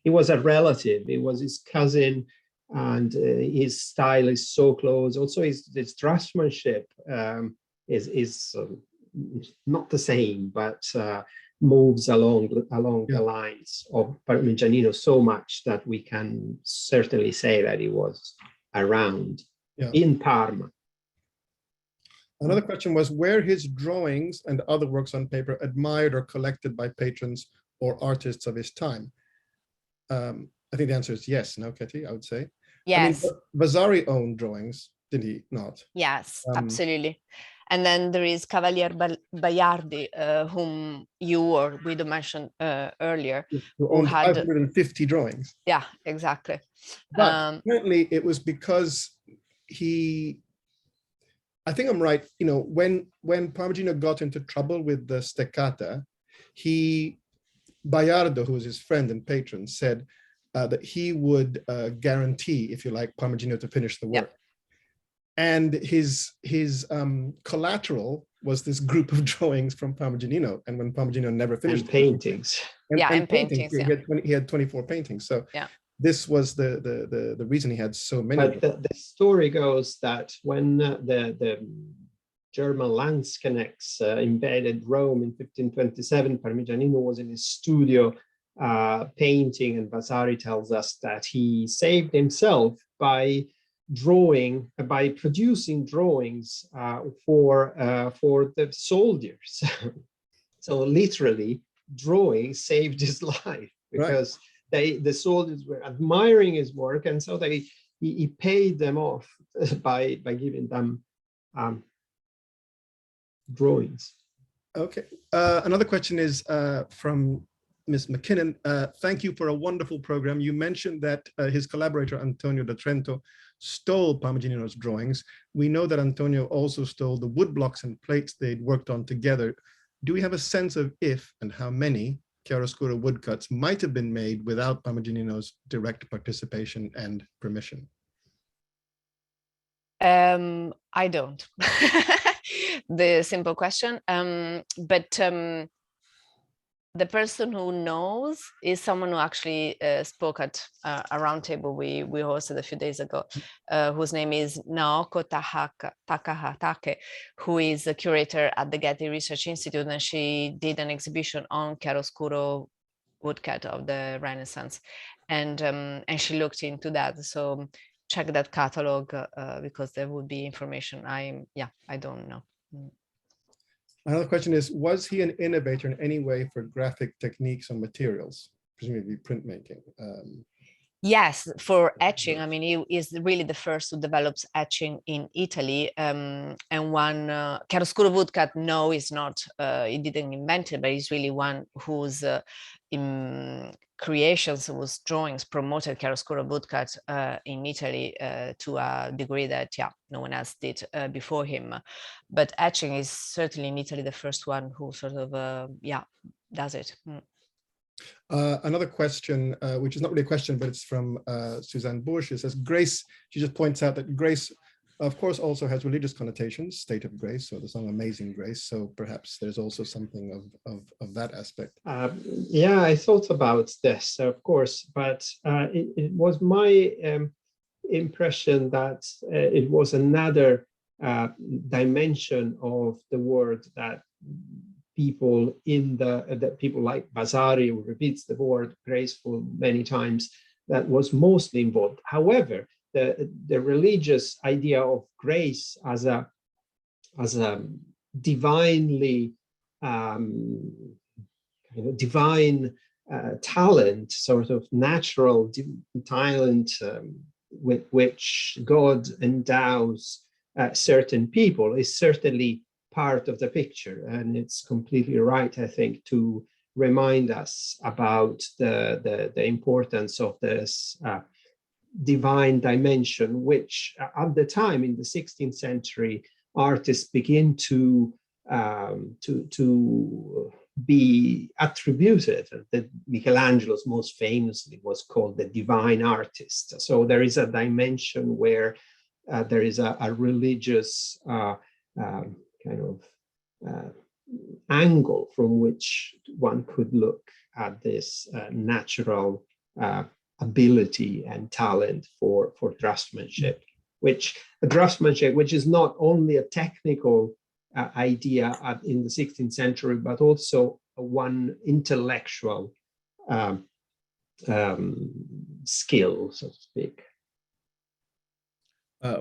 He was a relative. It was his cousin, and his style is so close. Also, his draftsmanship is not the same, but moves along the lines of Parmigianino so much that we can certainly say that he was around in Parma. Another question was, were his drawings and other works on paper admired or collected by patrons or artists of his time? I think the answer is yes, no, Ketty, I would say. Yes. I mean, Vasari owned drawings, did he not? Yes, absolutely. And then there is Cavalier Baiardi, whom you or Guido mentioned earlier. Who owned 550 drawings. Yeah, exactly. But apparently it was because I think I'm right, when Parmigianino got into trouble with the Steccata, Baiardo, who was his friend and patron, said that he would guarantee, if you like, Parmigianino to finish the work. And his collateral was this group of drawings from Parmigianino, and when Parmigianino never finished and paintings. And paintings. He had 24 paintings. So this was the reason he had so many. But the story goes that when the German Landsknechts invaded Rome in 1527, Parmigianino was in his studio painting, and Vasari tells us that he saved himself by producing drawings for the soldiers. So literally, drawing saved his life, because the soldiers were admiring his work, and so he paid them off by giving them drawings. Okay. Another question is from Ms. McKinnon. Thank you for a wonderful program. You mentioned that his collaborator Antonio da Trento stole Parmigianino's drawings. We know that Antonio also stole the wood blocks and plates they'd worked on together. Do we have a sense of if and how many chiaroscuro woodcuts might have been made without Parmigianino's direct participation and permission? I don't. The simple question, but The person who knows is someone who actually spoke at a roundtable we hosted a few days ago, whose name is Naoko Takahatake, who is a curator at the Getty Research Institute, and she did an exhibition on chiaroscuro woodcut of the Renaissance, and she looked into that. So check that catalog because there would be information. I don't know. Another question is, was he an innovator in any way for graphic techniques and materials, presumably printmaking? Yes, for etching. I mean, he is really the first who develops etching in Italy. And one chiaroscuro woodcut, no, is not. He didn't invent it, but he's really one whose creations, whose drawings promoted chiaroscuro woodcut in Italy to a degree that no one else did before him. But etching is certainly in Italy the first one who sort of does it. Another question, which is not really a question, but it's from Suzanne Bush. It says, Grace, she just points out that grace, of course, also has religious connotations, state of grace, so the song Amazing Grace. So perhaps there's also something of that aspect. Yeah, I thought about this, of course, but it was my impression that it was another dimension of the word that people people like Vasari, who repeats the word graceful many times, that was mostly involved. However, the religious idea of grace as a divinely divine talent, sort of natural talent with which God endows certain people, is certainly part of the picture, and it's completely right, I think, to remind us about the importance of this divine dimension, which at the time in the 16th century, artists begin to be attributed. That Michelangelo's most famously was called the divine artist. So there is a dimension where there is a religious kind of angle from which one could look at this natural ability and talent for draftsmanship, which is not only a technical idea in the 16th century, but also one intellectual skill, so to speak.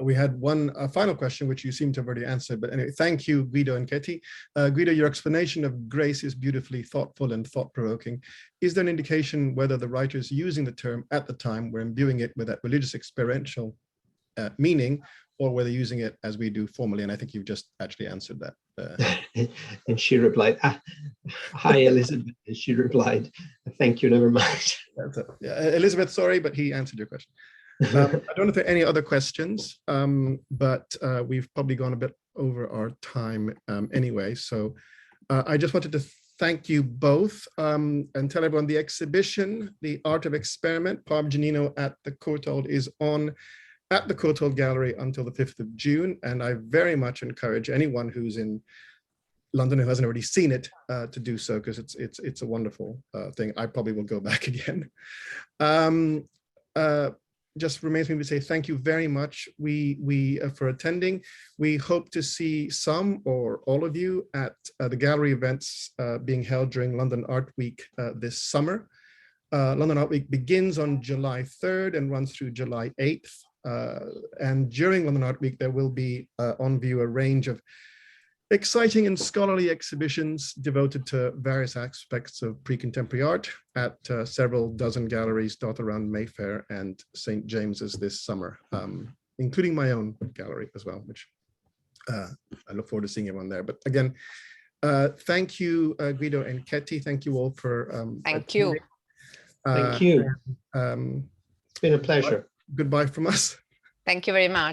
We had one final question, which you seem to have already answered, but anyway, thank you, Guido and Ketty. Guido, your explanation of grace is beautifully thoughtful and thought-provoking. Is there an indication whether the writers using the term at the time were imbuing it with that religious experiential meaning, or were they using it as we do formally? And I think you've just actually answered that. And she replied, hi, Elizabeth. And she replied, thank you, never mind. Elizabeth, sorry, but he answered your question. I don't know if there are any other questions, but we've probably gone a bit over our time anyway. So I just wanted to thank you both and tell everyone the exhibition, The Art of Experiment, Parmigianino at the Courtauld, is on at the Courtauld Gallery until the 5th of June. And I very much encourage anyone who's in London who hasn't already seen it to do so, because it's a wonderful thing. I probably will go back again. Just remains me to say thank you very much for attending. We hope to see some or all of you at the gallery events being held during London Art Week this summer. London Art Week begins on July 3rd and runs through July 8th. And during London Art Week, there will be on view a range of exciting and scholarly exhibitions devoted to various aspects of pre-contemporary art at several dozen galleries dotted around Mayfair and St. James's this summer, including my own gallery as well, which I look forward to seeing everyone there. But again, thank you, Guido and Ketty. Thank you all for thank you. Thank you. It's been a pleasure. Goodbye from us. Thank you very much.